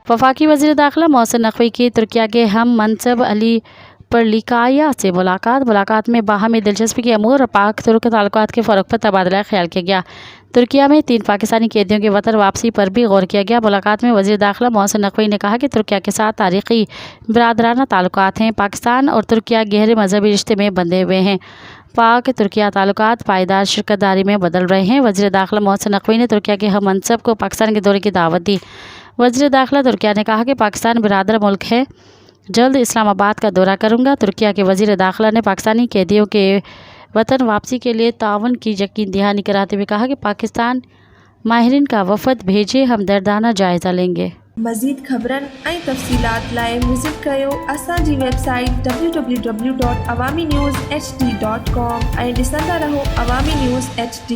वफाकी वज़ीर दाखिला मोहसिन नकवी की तुर्किया के हम मनसब अली परलिकाया से मुलाकात में बाहमी दिलचस्पी के अमूर और पाक तुर्क ताल्लुकात के फ़रोग़ पर तबादला ख्याल किया गया। तुर्किया में 3 पाकिस्तानी कैदियों के वतन वापसी पर भी गौर किया गया। मुलाकात में वज़ीर दाखिला मोहसिन नकवी ने कहा कि तुर्किया के साथ तारीख़ी बिरादराना ताल्लुकात हैं। पाकिस्तान और तुर्किया गहरे मजहबी रिश्ते में बंधे हुए हैं। पाक तुर्किया ताल्लुकात पायदार शिरकतदारी में बदल रहे हैं। वज़ीर दाखिला मोहसिन नकवी ने तुर्किया के हम मनसब को पाकिस्तान के दौरे की दावत दी। वज़ीर दाखिला तुर्किया ने कहा कि पाकिस्तान बिरादर मुल्क है, जल्द इस्लामाबाद का दौरा करूंगा। तुर्किया के वज़ीर दाखिला ने पाकिस्तानी कैदियों के वतन वापसी के लिए ताउन की यकीन दहानी कराते हुए कहा कि पाकिस्तान माहिरीन का वफ़द भेजे, हमदर्दाना जायज़ा लेंगे। मज़ीद ख़बरनि ऐं तफ़सीलात लाइ विज़िट कयो असांजी वेबसाइट www.awamiNewsHD.com ऐं ॾिसंदा रहो अवामी न्यूज़ HD।